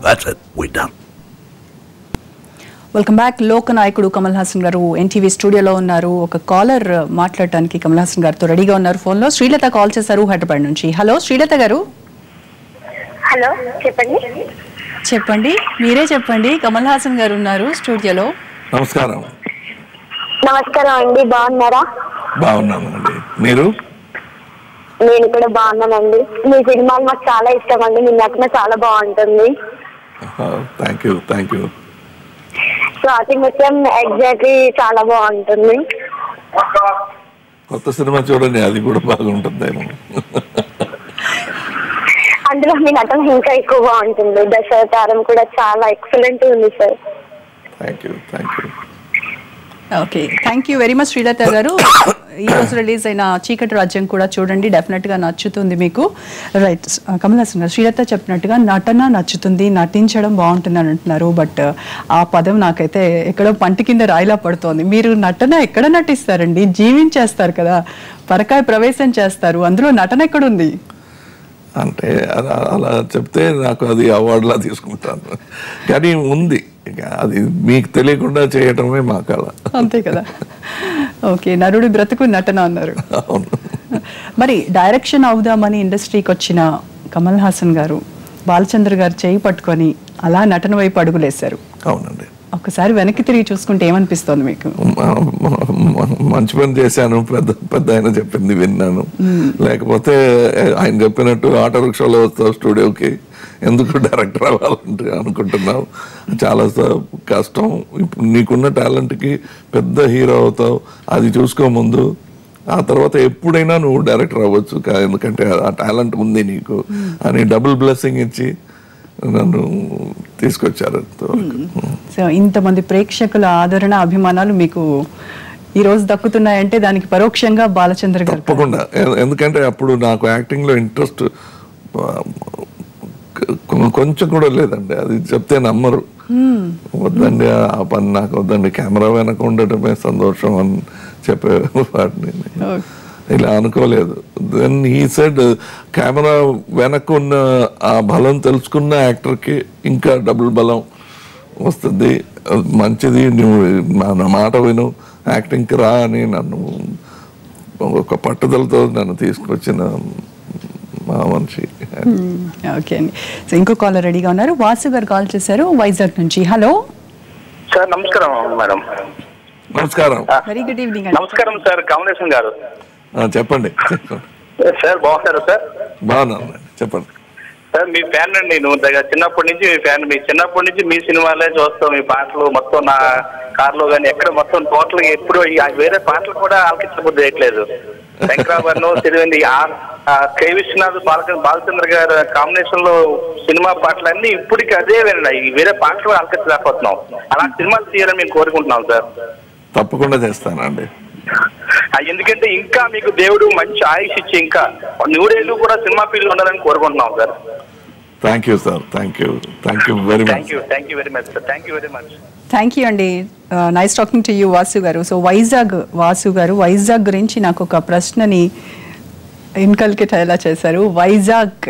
That's it. We're done. Welcome back. లోకనాయకుడు కమల్ హాసన్ గారు ఎన్టీవీ స్టూడియోలో ఉన్నారు. ఒక కాలర్ మాట్లాడటానికి కమల్ హాసన్ గారితో రెడీగా ఉన్నారు. ఫోన్లో శ్రీలత కాల్ చేశారు హైదరాబాద్ నుంచి. హలో శ్రీలత గారు. హలో, చెప్పండి. చెప్పండి, మీరే చెప్పండి. కమల్ హాసన్ గారు ఉన్నారు స్టూడియోలో. నమస్కారం. నమస్కారం అండి, బాగున్నారా? బాగున్నానండి, మీరు? నేను కూడా బాగున్నానండి. మీ సినిమాలు మాకు చాలా ఇష్టం అండి, మీ నటన చాలా బాగుంటుంది. Thank you. ప్రాతినిధ్యం ఎగ్జాక్ట్లీ చాలా బాగుంటుంది. కొత్త సినిమా చూడండి, అది కూడా బాగుంటుందేమో. అందులో మీ నటన ఇంకా ఎక్కువ బాగుంటుంది. దశావతారం కూడా చాలా ఎక్సలెంట్ ఉంది sir. Thank you. Okay, thank you very much Srilatha గారు. ఈ రోజు రిలీజ్ అయిన చీకటి రాజ్యం కూడా చూడండి, డెఫినెట్గా నచ్చుతుంది మీకు. రైట్, కమల్ హాసన్ గారు, శ్రీలత చెప్పినట్టుగా నటన నచ్చుతుంది, నటించడం బాగుంటుంది అని అంటున్నారు. బట్ ఆ పదం నాకైతే ఎక్కడో పంటి కింద రాయిలా పడుతోంది. మీరు నటన ఎక్కడ నటిస్తారండి? జీవించేస్తారు కదా, పరకాయ ప్రవేశం చేస్తారు, అందులో నటన ఎక్కడుంది? అంటే అలా చెప్తే నాకు అది అవార్డులా తీసుకుంటాను, కానీ ఉంది. అది మీకు తెలియకుండా చేయటమే మా కళ, అంతే కదా. ఓకే, నరుడు బ్రతుకు నటన అన్నారు. అవును. మరి డైరెక్షన్ అవుదామని ఇండస్ట్రీకి వచ్చిన కమల్ హాసన్ గారు బాలచంద్ర గారు చేయి పట్టుకొని అలా నటన వైపు అడుగులేశారు. అవునండి. ఒకసారి వెనక్కి తిరిగి చూసుకుంటే ఏమనిపిస్తోంది మీకు? మంచి పని చేశాను, పెద్ద ఆయన చెప్పింది విన్నాను. లేకపోతే ఆయన చెప్పినట్టు ఆటో రిక్షాలో వస్తావు స్టూడియోకి, ఎందుకు డైరెక్టర్ అవ్వాలంటే అనుకుంటున్నావు, చాలా కష్టం. ఇప్పుడు నీకున్న టాలెంట్కి పెద్ద హీరో అవుతావు, అది చూసుకో ముందు, ఆ తర్వాత ఎప్పుడైనా నువ్వు డైరెక్టర్ అవ్వచ్చు, ఎందుకంటే ఆ టాలెంట్ ఉంది నీకు అని డబుల్ బ్లెస్సింగ్ ఇచ్చి నన్ను తీసుకొచ్చారు. సో ఇంతమంది ప్రేక్షకుల ఆదరణ, అభిమానాలు మీకు ఈ రోజు దక్కుతున్నాయంటే దానికి పరోక్షంగా బాలచంద్ర గారు. తప్పకుండా, ఎందుకంటే అప్పుడు నాకు యాక్టింగ్లో ఇంట్రెస్ట్ కొంచెం కూడా లేదండి. అది చెప్తే నమ్మరు. వద్దండి, ఆ పని నాకు వద్దండి, కెమెరా వెనక ఉండటమే సంతోషం అని చెప్పేవాడిని. ఇలా అనుకోలేదు. దెన్ హీ సెడ్, కెమెరా వెనక ఉన్న ఆ బలం తెలుసుకున్న యాక్టర్కి ఇంకా డబుల్ బలం వస్తుంది, మంచిది, నువ్వు నా మాట విను, యాక్టింగ్కి రా అని నన్ను ఒక పట్టుదలతో నన్ను తీసుకొచ్చిన మా మనిషి. ఓకే అండి. సో ఇంకో కాలర్ రెడీగా ఉన్నారు. వాసు గారు కాల్ చేశారు వైజాగ్ నుంచి. Hello sir. నమస్కారం మేడం. నమస్కారం. Very good evening. నమస్కారం సార్, కమలేశన్ గారు. చెప్పండి సార్, బాగున్నారా సార్? బాగున్నాను, చెప్పండి సార్. మీ ఫ్యాన్ అండి, నేను చిన్నప్పటి నుంచి మీ ఫ్యాన్. మీ చిన్నప్పటి నుంచి మీ సినిమాలే చూస్తాం, మీ పాటలు మొత్తం నా కార్లో కానీ ఎక్కడ మొత్తం టోటల్ ఎప్పుడు వేరే పాటలు కూడా ఆలకించబుద్ధి చేయట్లేదు. శంకరాభరణం, సిరివెంది, కే విశ్వనాథ్, బాలచంద్ర గారు కాంబినేషన్ లో సినిమా పాటలన్నీ ఇప్పటికి అదే వినండి, వేరే పాటలు ఆలకించలేకపోతున్నాం. అలాంటి సినిమాలు తీయాలని మేము కోరుకుంటున్నాం సార్. తప్పకుండా చేస్తానండి. ఎందుకంటే ఇంకా మీకు దేవుడు మంచి ఆయుష్ ఇచ్చి ఇంకా 100 ఏళ్ళు కూడా సినిమా ఫీల్డ్ ఉండాలని కోరుకుంటున్నాం sir. Thank you sir. Thank you very much. Thank you very much sir. Thank you very much. Thank you అండి. Nice talking to you Vasu గారు. సో వాసు గారు వైజాగ్ గురించి నాకు ఒక ప్రశ్నని ఇన్కల్కేట్ అయ్యేలా చేశారు. వైజాగ్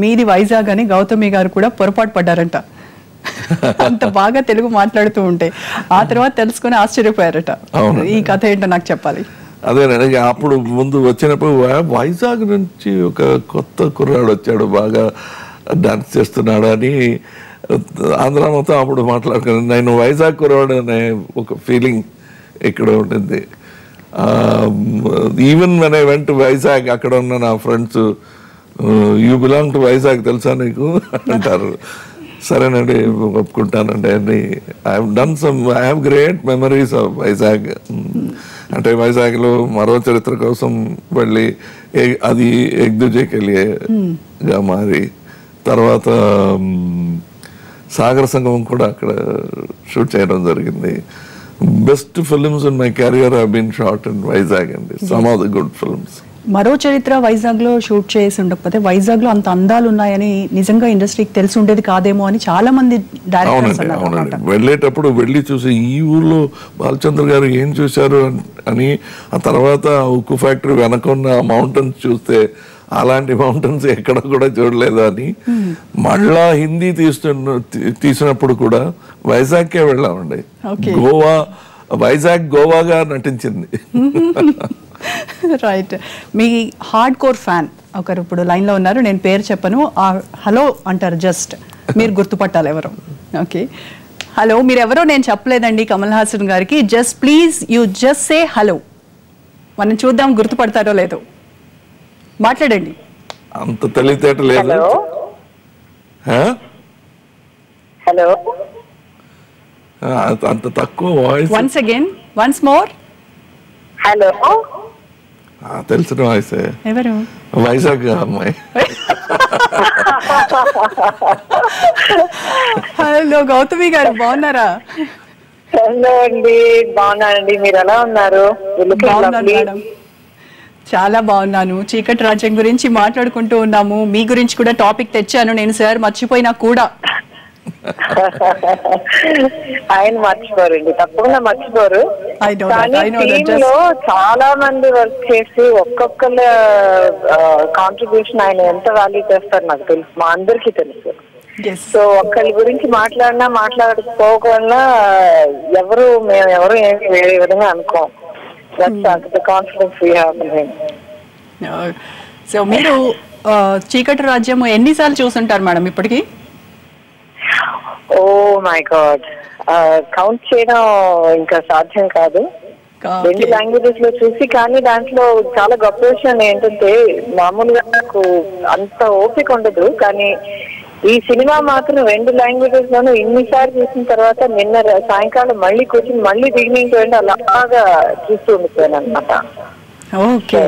మీది వైజాగ్ అని గౌతమి గారు కూడా పొరపాటు పడ్డారంట, అంత బాగా తెలుగు మాట్లాడుతూ ఉంటే. ఆ తర్వాత తెలుసుకొని ఆశ్చర్యపోయారట. ఈ కథ ఏంటో నాకు చెప్పాలి. అదేనండి, అప్పుడు ముందు వచ్చినప్పుడు వైజాగ్ నుంచి ఒక కొత్త కుర్రాడు వచ్చాడు, బాగా డాన్స్ చేస్తున్నాడు అని ఆంధ్ర మొత్తం అప్పుడు మాట్లాడుకున్నాను. నేను వైజాగ్ కుర్రాడు అనే ఒక ఫీలింగ్ ఇక్కడ ఉంటుంది. Even when I went Vizag, అక్కడ ఉన్న నా friends, you belong to Vizag తెలుసా నీకు అంటారు. సరేనండి, ఒప్పుకుంటానండి అని. I have great memories of Vizag. అంటే వైజాగ్లో మరో చరిత్ర కోసం వెళ్ళి అది ఎగ్దుజేకెళ్ళిగా మారి, తర్వాత సాగర సంగమం కూడా అక్కడ షూట్ చేయడం జరిగింది. Best films in my career have been shot in Vizag అండి, some of the good films. Maro Charitra Vizag లో షూట్ చేసి ఉండకపోతే వైజాగ్ లో అంత అందాలు ఉన్నాయని నిజంగా ఇండస్ట్రీకి తెలిసి ఉండేది కాదేమో అని చాలా మంది డైరెక్టర్స్ అన్నారు. వెళ్ళేటప్పుడు వెళ్ళి చూసి ఈ ఊర్లో బాలచంద్ర గారు ఏం చూశారు అని, ఆ తర్వాత ఉక్కు ఫ్యాక్టరీ వెనకున్న మౌంటైన్స్ చూస్తే అలాంటి మౌంటైన్స్ ఎక్కడ కూడా చూడలేదు అని మళ్ళా హిందీ తీసినప్పుడు కూడా వైజాగ్కే వెళ్ళామండి. గోవా వైజాగ్ గోవాగా నటించింది. రైట్. మీ హార్డ్ కోర్ ఫ్యాన్ ఒకరు ఇప్పుడు లైన్ లో ఉన్నారు, నేను పేరు చెప్పను, హలో అంటారు, జస్ట్ మీరు గుర్తుపట్టాలి ఎవరు. ఓకే, హలో, మీరు ఎవరో నేను చెప్పలేదండి కమల్ హాసన్ గారికి, just please you just say hello, మనం చూద్దాం గుర్తుపడతారో లేదో, మాట్లాడండి. అంత తెలివితేట లేదు. హలో, అంత తక్కువ voice. Once again, once more. Hello, తెలిసిన వాయిసే. ఎవరు? వైజాగ్ అమ్మాయి. హలో గౌతమి గారు, బాగున్నారా? హలో అండి, బాగున్నానండి, మీరు ఎలా ఉన్నారు? బాగున్నాను మేడం, చాలా బాగున్నాను. చీకటి రాజ్యం గురించి మాట్లాడుకుంటూ ఉన్నాము, మీ గురించి కూడా టాపిక్ తెచ్చాను నేను, సార్ మర్చిపోయినా కూడా. ఆయన మర్చిపోరండి, తప్పకుండా మర్చిపోరు. కానీ టీమ్ లో చాలా మంది వర్క్ చేసి ఒక్కొక్కళ్ళ కాంట్రిబ్యూషన్ ఆయన ఎంత వాల్యూ చేస్తారు నాకు తెలుసు, మా అందరికీ తెలుసు. సో ఒక్కరి గురించి మాట్లాడుకోకుండా మేము ఎవరు ఏమి వేరే విధంగా అనుకోం. Confidence we have in him. So మీరు చీకటి రాజ్యం ఎన్నిసార్లు చూసుంటారు మేడం ఇప్పటికి? ఓ మై గాడ్, కౌంట్ చేయడం ఇంకా సాధ్యం కాదు. 2 లాంగ్వేజెస్ లో చూసి, కానీ దాంట్లో చాలా గొప్ప విషయం ఏంటంటే, మామూలుగా నాకు అంత ఓపిక ఉండదు, కానీ ఈ సినిమా మాత్రం 2 లాంగ్వేజెస్ లోనూ ఇన్నిసార్లు చూసిన తర్వాత నిన్న సాయంకాలం మళ్ళీ కూర్చుని మళ్ళీ బిగినింగ్ వెళ్ళి అలాగా చూస్తూ ఉండిపోయాను అనమాట. ఓకే.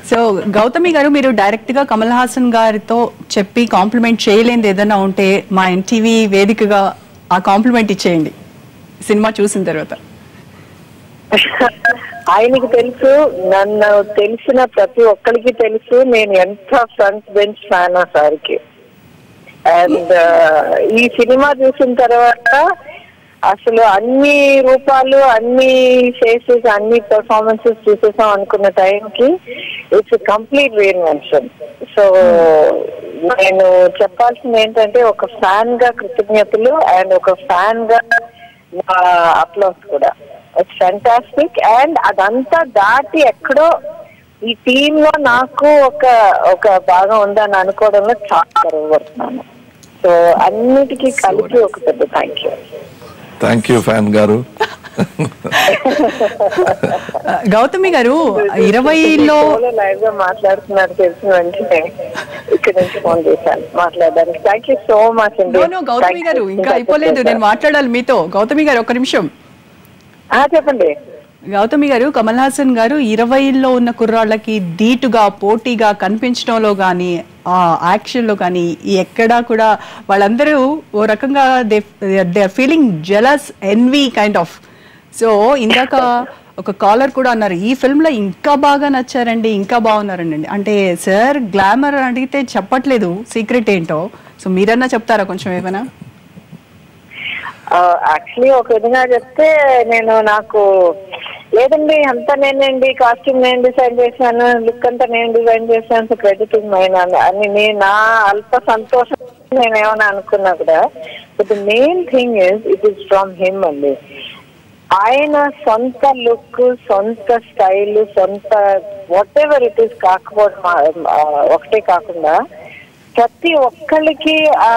సో గౌతమి గారు, మీరు డైరెక్ట్ గా కమల్ హాసన్ గారితో చెప్పి కాంప్లిమెంట్ చేయలేనిది ఏదైనా ఉంటే మా ఎన్టీవీ వేదికగా ఆ కాంప్లిమెంట్ ఇచ్చేయండి సినిమా చూసిన తర్వాత. ఆయనకి తెలుసు, నన్ను తెలిసిన ప్రతి ఒక్కరికి తెలుసు నేను ఎంత ఫ్రంట్ బెంచ్ ఫ్యాన్ ఆ సార్కి. అండ్ ఈ సినిమా చూసిన తర్వాత అసలు అన్ని రూపాలు, అన్ని ఫేసెస్, అన్ని పెర్ఫార్మెన్సెస్ చూసేసాం అనుకున్న టైంకి ఇట్స్ కంప్లీట్ రీఇన్వెన్షన్. సో నేను చెప్పాల్సింది ఏంటంటే, ఒక ఫ్యాన్ గా కృతజ్ఞతలు అండ్ ఒక ఫ్యాన్ గా అప్లాస్ కూడా. It's fantastic. అండ్ అదంతా దాటి ఎక్కడో ఈ టీమ్ లో నాకు ఒక భాగం ఉందని అనుకోవడంలో చాలా గర్వపడుతున్నాను. సో అన్నిటికీ కలిపి ఒక పెద్ద థ్యాంక్ యూ ఫ్యాన్ గారు. గౌతమి గారు 20లో లైవ్ గా మాట్లాడుతున్నారు తెలిసిన వెంటనే ఇక్కడ నుంచి ఫోన్ చేశాను మాట్లాడడానికి. థ్యాంక్ యూ సో మచ్ అండి. గౌతమి గారు ఇంకా అయిపోలేదు, నేను మాట్లాడాలి మీతో. గౌతమి గారు ఒక్క నిమిషం. చెప్పండి. గౌతమి గారు, కమల్ హాసన్ గారు 20లో ఉన్న కుర్రాళ్ళకి ధీటుగా పోటీగా కనిపించడంలో కానీ యాక్షన్ లో కానీ ఎక్కడా కూడా వాళ్ళందరూ ఓ రకంగా they are feeling jealous, envy kind of. So ఇందాక ఒక కాలర్ కూడా అన్నారు, ఈ ఫిల్మ్ లో ఇంకా బాగా నచ్చారండి, ఇంకా బాగున్నారండి. అంటే సార్ గ్లామర్ అడిగితే చెప్పట్లేదు సీక్రెట్ ఏంటో, సో మీరన్నా చెప్తారా కొంచెం ఏమైనా? యాక్చువల్లీ ఒక విధంగా చెప్తే, నాకు లేదండి అంతా నేనండి, కాస్ట్యూమ్ నేను డిజైన్ చేశాను, లుక్ అంతా నేను డిజైన్ చేశాను, క్రెడిట్ అని నా అల్ప సంతోషం నేనేమన్నా అనుకున్నా కూడా. But the main thing is it is from him అండి. ఆయన సొంత లుక్, సొంత స్టైల్, సొంత వాట్ ఎవర్ ఇట్ ఈస్ కాకపోవడం ఒకటే కాకుండా ప్రతి ఒక్కళ్ళకి ఆ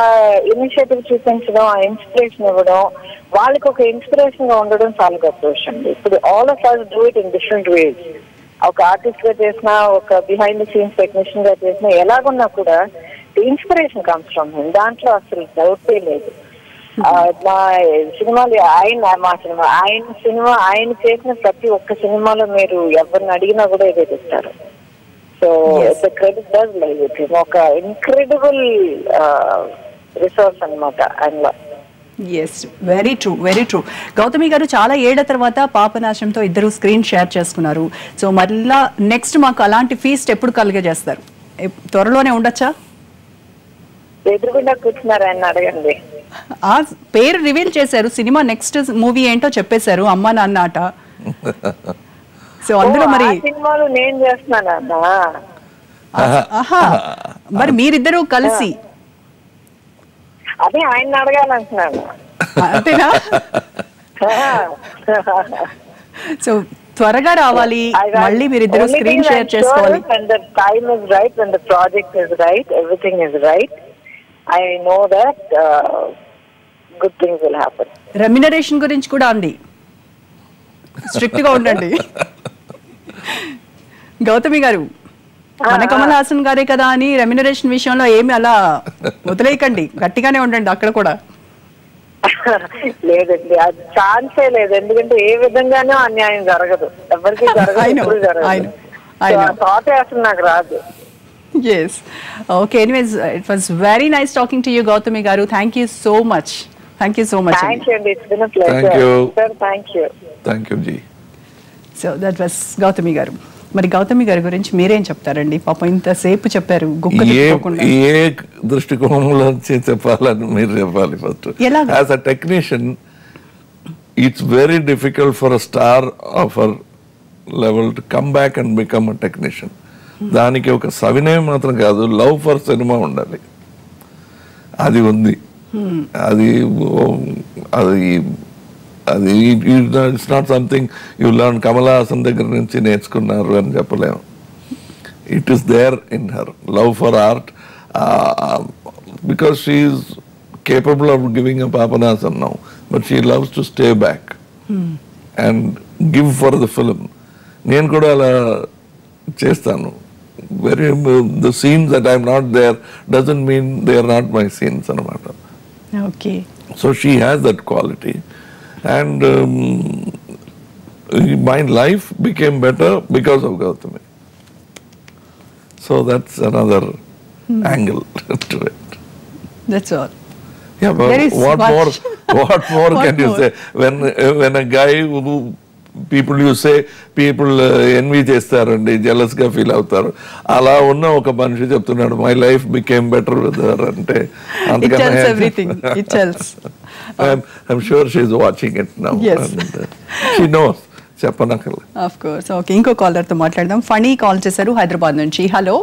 ఇనిషియేటివ్ చూపించడం, ఆ ఇన్స్పిరేషన్ ఇవ్వడం, వాళ్ళకి ఒక ఇన్స్పిరేషన్ గా ఉండడం చాలా గొప్ప విషయం. ఇప్పుడు all of us do it in different ways. ఒక ఆర్టిస్ట్ గా చేసినా, ఒక బిహైండ్ ద సీన్స్ టెక్నీషియన్ గా చేసినా, ఎలాగున్నా కూడా ఇన్స్పిరేషన్ కమ్స్ ఫ్రమ్ హిమ్. దాంట్లో అసలు డౌటే లేదు. మా సినిమాలు ఆయన చేసిన ప్రతి ఒక్క సినిమాలో మీరు ఎవరిని అడిగినా కూడా ఇదే చెప్తారు. So the credit does lie with him. ఒక incredible రిసోర్స్ అన్నమాట ఆయనలో. Yes, very true, very true. Gautami garu, చాలా ఏళ్ల తర్వాత పాపనాశంతో ఇద్దరు స్క్రీన్ షేర్ చేసుకున్నారు. సో మళ్ళా నెక్స్ట్ మాకు అలాంటి ఫీస్ట్ ఎప్పుడు కలిగజేస్తారు? త్వరలోనే ఉండొచ్చా? ఎదురుగుండా కూర్చున్నారు ఆయన అడగండి. ఆ పేరు రివీల్ చేశారు, సినిమా నెక్స్ట్ మూవీ ఏంటో చెప్పేశారు, అమ్మా నాన్న ఆట. సో అందులో మరి సినిమాలు నేను చేస్తున్నానన్నా. ఆహా, మరి మీరిద్దరూ కలిసి అదే ఆయన అడగాలంటున్నాను. అంతేనా? సో త్వరగా రావాలి, మళ్ళీ మీరిద్దరు స్క్రీన్ షేర్ చేసుకోవాలి. When the time is right, when the project is right, everything is right, I know that good things will happen. Remuneration గురించి కూడా ఉంది, స్ట్రిక్ట్ గా ఉండండి. గౌతమి గారు, మన కమల్ హాసన్ గారే కదా అని రెమ్యునరేషన్ విషయంలో ఏమి అలా వదిలేయకండి, గట్టిగానే ఉండండి అక్కడ కూడా. లేదండి, అది ఛాన్సే లేదు. ఎందుకంటే ఏ విధంగానూ అన్యాయం జరగదు, ఎవరికి జరగదు, ఎప్పుడు జరగదు. థాట్ అసలు నాకు రాదు. Yes. Okay. Anyways, it was very nice talking to you, Gautami Garu. Thank you so much. Thank you so much. Thank you. It's been a pleasure. Thank you. Sir, thank you. Thank you, Ji. So that was Gautami Garu. మరి గౌతమి గారి గురించి మీరేం చెప్తారండి? పాపం ఇంతసేపు చెప్పారు, ఏ దృష్టికోణంలో చెప్పాలని మీరు చెప్పాలి. First as a technician it's very difficult for a star of our level to come back and become a technician. దానికి ఒక సవినయం మాత్రం కాదు, లవ్ ఫర్ సినిమా ఉండాలి. అది ఉంది. అది అది it's not something you learn Kamal Haasan దగ్గర నుంచి నేర్చుకున్నారు అని చెప్పలేము. It is there in her love for art, because she is capable of giving a Papanasam now, but she loves to stay back and give for the film. నేను కూడా అలా చేస్తాను. Very the scenes that I'm not there doesn't mean they are not my scenes అన్నమాట. Okay. So she has that quality. And my life became better because of Gautami. So that's another angle to it. That's all. Yeah, but what more can you say? When a guy who people envy చేస్తారండి, jealous గా feel అవుతారు. అలా ఉన్న ఒక మనిషి చెప్తున్నాడు my life became better with her అంటే everything. It tells. I'm sure she's watching it now. Yes. And, she knows. చెప్పనక్కర్లే. Of course. Okay, ఇంకో కాలర్ తో మాట్లాడదాం. ఫణి కాల్ చేశారు హైదరాబాద్ నుంచి. హలో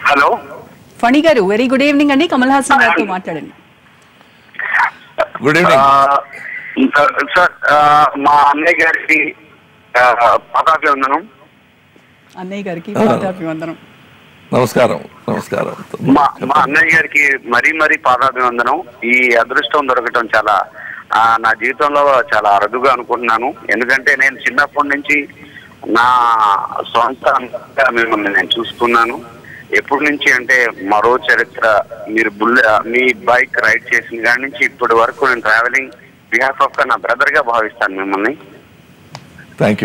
హలో ఫణి గారు, వెరీ గుడ్ ఈవినింగ్ అండి. కమల్ హాసన్ గారితో మాట్లాడండి. Good evening sir. మా అన్నయ్య గారికి పాదాభివందనం. అన్నయ్య గారికి పాదాభివందనం. నమస్కారం. నమస్కారం. మా అన్నయ్య గారికి మరీ పాదాభివందనం. ఈ అదృష్టం దొరకటం చాలా నా జీవితంలో చాలా అరుదుగా అనుకుంటున్నాను. ఎందుకంటే నేను చిన్నప్పటి నుంచి నా సొంత మిమ్మల్ని నేను చూసుకున్నాను. ఎప్పటి నుంచి అంటే మరో చరిత్ర, మీరు మీ బైక్ రైడ్ చేసిన కాడి నుంచి ఇప్పటి వరకు నేను ట్రావెలింగ్ బిహాఫ్ ఆఫ్ నా బ్రదర్ గా భావిస్తాను మిమ్మల్ని. థ్యాంక్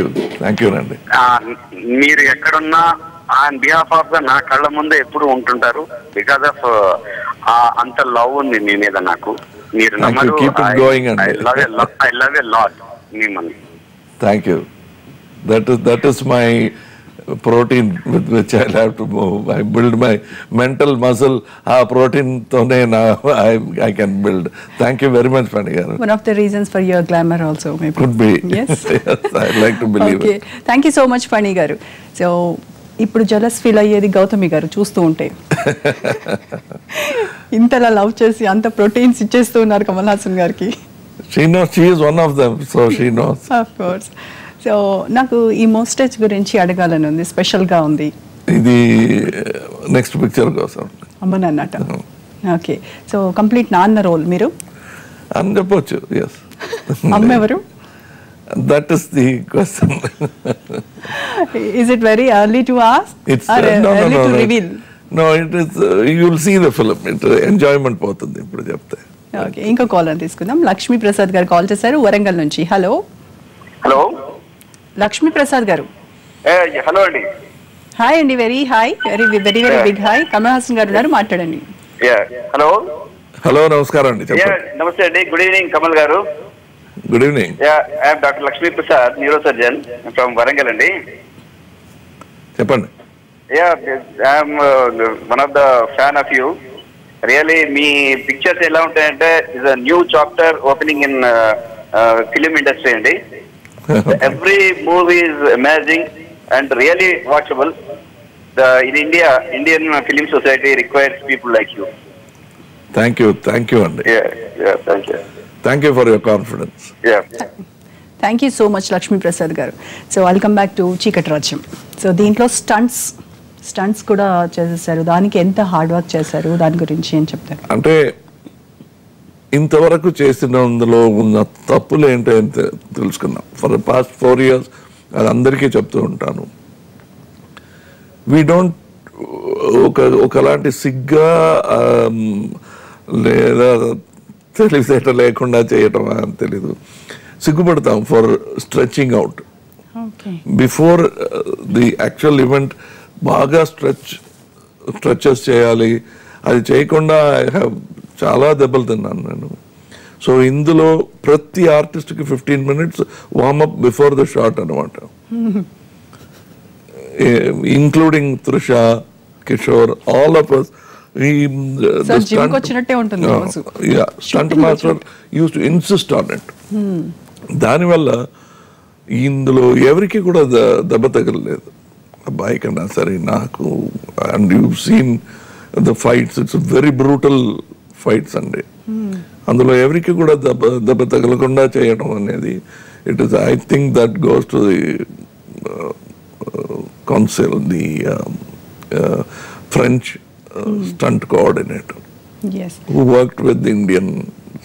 యూ అండి. మీరు ఎక్కడున్నా ఆన్ బిహాఫ్ ఆఫ్ గా నా కళ్ళ ముందే ఎప్పుడు ఉంటుంటారు. బికాస్ ఆఫ్ అంత లవ్ ఉంది మీ మీద నాకు. మీరు నమ్మరు. ఐ లవ్ ఎ లాట్ మిమ్మల్ని. Thank you. That is my protein with which I have to move. I build my mental muscle. ఆ ప్రోటీన్ తోనే I can build. Thank you very much Phani గారు. One of the reasons for your glamour also maybe. Could be. Yes. Yes, I'd like to believe okay. it. Thank you so much Phani గారు. So ఇప్పుడు jealous feel అయ్యేది గౌతమి గారు చూస్తూ ఉంటే. ఇంతలా love చేసి అంత ప్రోటీన్స్ ఇచ్చేస్తూ ఉన్నారు కమల్ హాసన్ గారికి. She knows, she is one of them, so she knows. Of course. So నాకు ఈ మోస్టేజ్ గురించి అడగాలని ఉంది, స్పెషల్ గా ఉంది. ఇది నెక్స్ట్ పిక్చర్ కోసం అమ్మనన్నట. ఓకే. సో కంప్లీట్ నాన్న రోల్ మీరు అని చెప్పొచ్చు. ఎస్. అమ్మ ఎవరు? That is the question. Is it very early to ask? It's early to reveal? No, it is. You will see the film. It enjoyment పోతుంది ఇప్పుడు చెప్తే. ఓకే. ఇంకో కాల్ అని తీసుకుందాం. లక్ష్మీ ప్రసాద్ గారు కాల్ చేశారు వరంగల్ నుంచి. హలో హలో లక్ష్మీ ప్రసాద్ గారు. హలో అండి. హాయ్ అండి. Very hi. Very very very big hi. Kamal Haasan garu ఉన్నారు, మాట్లాడండి. హలో హలో నమస్కారం అండి. నమస్తే అండి. గుడ్ ఈవినింగ్ కమల్ గారు. Good evening. I'm doctor Lakshmi Prasad, neuro surgeon from Warangal అండి. చెప్పండి. I'm one of the fan of you. Really me pictures ఎలా ఉంటాయంటే is a new chapter opening in film industry అండి. Every movie is amazing and really watchable. In India, Indian Film Society requires people like you. Thank you అండి. Thank you for your confidence. Thank you so much Lakshmi Prasad గారు. So welcome back to చీకటి రాజ్యం. So దీంట్లో stunts కూడా చేసేసారు. దానికి ఎంత hard work చేశారు, దాని గురించి ఏం చెప్తారు? అంటే ఇంతవరకు చేసినందులో ఉన్న తప్పులు ఏంటో తెలుసుకున్నాం. ఫర్ ద పాస్ట్ 4 years అది అందరికీ చెప్తూ ఉంటాను. వీ డోంట్ ఒకలాంటి సిగ్గా లేదా తెలివితేట లేకుండా చేయటం అని తెలీదు, సిగ్గుపడతాం for stretching out before the actual event. బాగా స్ట్రెచెస్ చేయాలి, అది చేయకుండా చాలా దెబ్బలు తిన్నాను నేను. సో ఇందులో ప్రతి ఆర్టిస్ట్కి 15 minutes warmup before the shot అనమాట, including Trisha, Kishore, all of us. Stunt master used to insist on it. దానివల్ల ఇందులో ఎవరికి కూడా దెబ్బ తగలలేదు, అబ్బాయి కన్నా సరే నాకు. And you seen the fights, it's very brutal fights అండి. అందులో ఎవరికి కూడా దెబ్బ తగలకుండా చేయడం అనేది it is, I think that goes to the council, the French stunt coordinator who worked with the Indian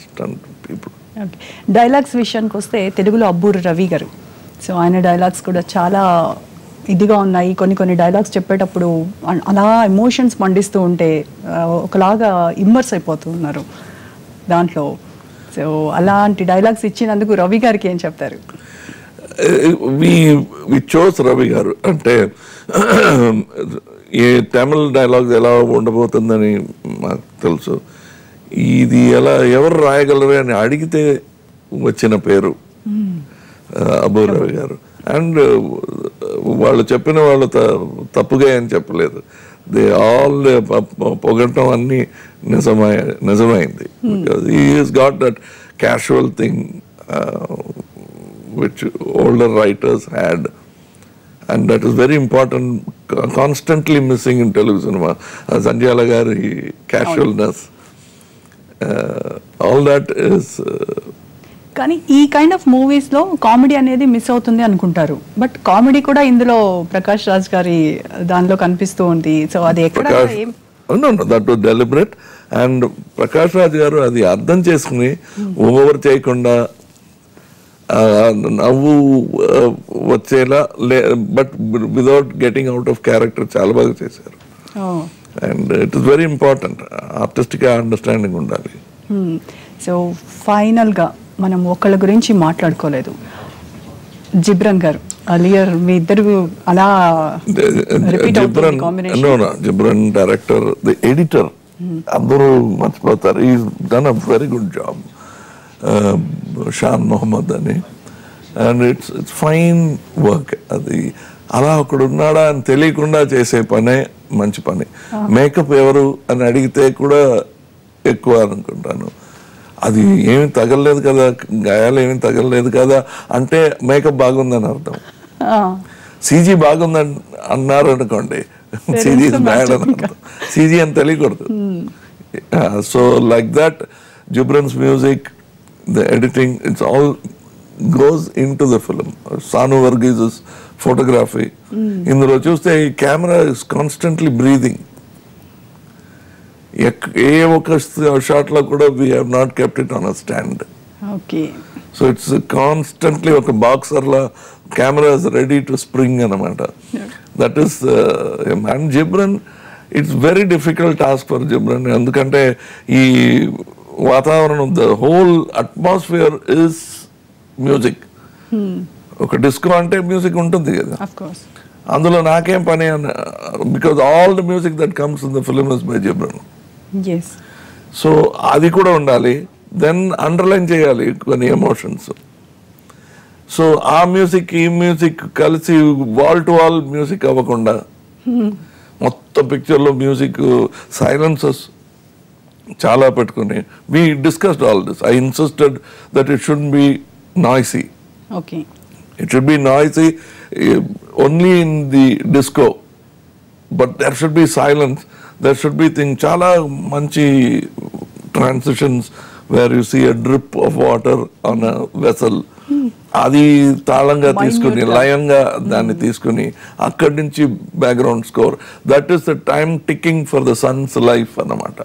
stunt people. Dialogues విషయానికి వస్తే తెలుగులో అబ్బూరు రవి గారు. సో ఆయన డైలాగ్స్ కూడా చాలా ఇదిగా ఉన్నాయి. కొన్ని డైలాగ్స్ చెప్పేటప్పుడు అలా ఎమోషన్స్ మండిస్తూ ఉంటే ఒకలాగా ఇమ్మర్స్ అయిపోతూ ఉన్నారు దాంట్లో. సో అలాంటి డైలాగ్స్ ఇచ్చినందుకు రవి గారికి ఏం చెప్తారు? వి చోస్ రవి గారు. అంటే ఈ తమిళ్ డైలాగ్స్ ఎలా ఉండబోతుందని మాకు తెలుసు. ఇది ఎవరు రాయగలరు అని అడిగితే వచ్చిన పేరు అబ్బూరు రవి గారు. అండ్ వాళ్ళు చెప్పిన వాళ్ళు తప్పుగా అని చెప్పలేదు. దే ఆల్ పొగటం అన్ని నిజమైంది. Because he has got that casual thing which older writers had, and that is very important, constantly missing in Telugu cinema. Sanjayala gari casualness, all that is కానీ ఈ కైండ్ ఆఫ్ మూవీస్ లో comedy అనేది miss అవుతుంది అనుకుంటారు, but comedy కూడా ఇందులో ప్రకాష్ రాజ్ గారి దానిలో కనిపిస్తూ ఉంది. సో అది ఎక్కడ that was deliberate. And Prakash Raj గారు అది అర్థం చేసుకుని ఓవర్ చేయకుండా నవ్వు వచ్చేలా, but without getting out of character చాలా బాగా చేశారు. And it is very important, artistic understanding ఉండాలి. సో ఫైనల్గా మనం ఒకళ్ళ గురించి మాట్లాడుకోలేదు, జిబ్రన్ గారు. అలియర్ మీ ఇద్దరు అలా జిబ్రన్ డైరెక్టర్, ది ఎడిటర్ అందరూ మర్చిపోతారు. He's done a very good job. Shaan Mohammed అని, అండ్ ఇట్స్ ఫైన్ వర్క్. అది అలా ఒకడు ఉన్నాడా అని తెలియకుండా చేసే పనే మంచి పని. మేకప్ ఎవరు అని అడిగితే కూడా ఎక్కువ అనుకుంటాను. అది ఏమి తగలలేదు కదా, గాయాలు ఏమి తగలలేదు కదా అంటే మేకప్ బాగుందని అర్థం. సీజీ బాగుందని అన్నారు అనుకోండి, సీజీ ఇస్ బ్యాడ్ అని అర్థం. సీజీ అని తెలియకూడదు. So like that Ghibran's music, the editing, it's all goes into the film. Sanu Varghese photography. ఇందులో చూస్తే ఈ కెమెరా ఇస్ కాన్స్టెంట్లీ బ్రీదింగ్. ఏ ఒక షాట్ లో కూడా we have not kept it on a stand. So it's constantly ఒక boxer లా camera is ready to spring అనమాట. That is and Ghibran, it's very difficult task for Ghibran. ఎందుకంటే ఈ వాతావరణం, the whole atmosphere is music. ఒక disco అంటే music ఉంటుంది కదా, అందులో నాకేం పని అని, because all the music that comes in the film is by Ghibran. So అది కూడా ఉండాలి. దెన్ అండర్లైన్ చేయాలి కొన్ని ఎమోషన్స్. సో ఆ మ్యూజిక్ ఈ మ్యూజిక్ కలిసి వాల్ టు వాల్ మ్యూజిక్ అవ్వకుండా మొత్తం పిక్చర్లో మ్యూజిక్ సైలెన్సెస్ చాలా పెట్టుకుని, we discussed all this. I insisted that it shouldn't be noisy. It should be noisy only in the disco, but there should be silence. There should be things, chala manchi transitions where you see a drip of water on a vessel. అది తాళంగా తీసుకుని లయంగా దాన్ని తీసుకుని అక్కడి నుంచి background score. That is the time ticking for the Sons life అన్నమాట.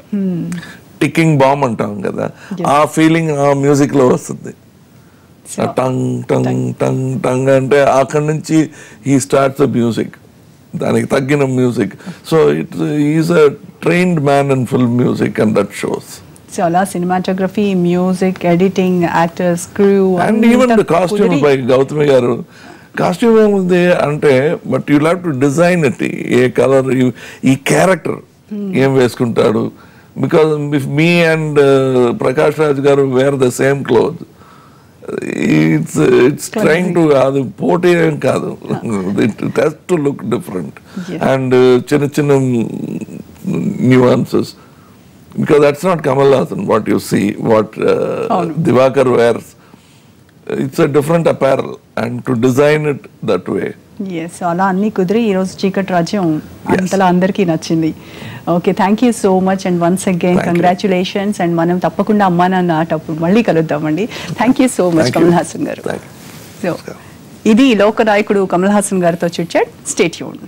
Ticking bomb అంటాం కదా, ఆ ఫీలింగ్ ఆ మ్యూజిక్ లో వస్తుంది. టంగ్ టంగ్ టంగ్ టంగ్ అంటే అక్కడి నుంచి హీ స్టార్ట్స్ ద మ్యూజిక్, దానికి తగ్గిన music. So it's is a trained man in film music and that shows. So అలా cinematography, music, editing, actors, crew and even the costume by Gautami గారు. Costume ఏముంది అంటే, but you have to design it. ఏ colour, ఈ character ఏం వేసుకుంటాడు. Because me and Prakash Raj గారు wear the same cloth. It's trying to, అది పోటీ ఏం కాదు, it has to look different. And చిన్న చిన్న nuances, because that's not Kamal Haasan what you see, what Divakar wears. It's a different apparel, and to design it that way. Yes, అలా అన్ని కుదిరి ఈరోజు చీకటి రాజ్యం అంతలా అందరికీ నచ్చింది. Okay, thank you so much and once again congratulations. And మనం తప్పకుండా అమ్మా నాన్న ఆటప్పుడు మళ్ళీ కలుద్దామండి. Thank you so much Kamal Haasan గారు. సో ఇది లోకనాయకుడు కమల్ హాసన్ గారితో చిట్ చాట్. Stay tuned.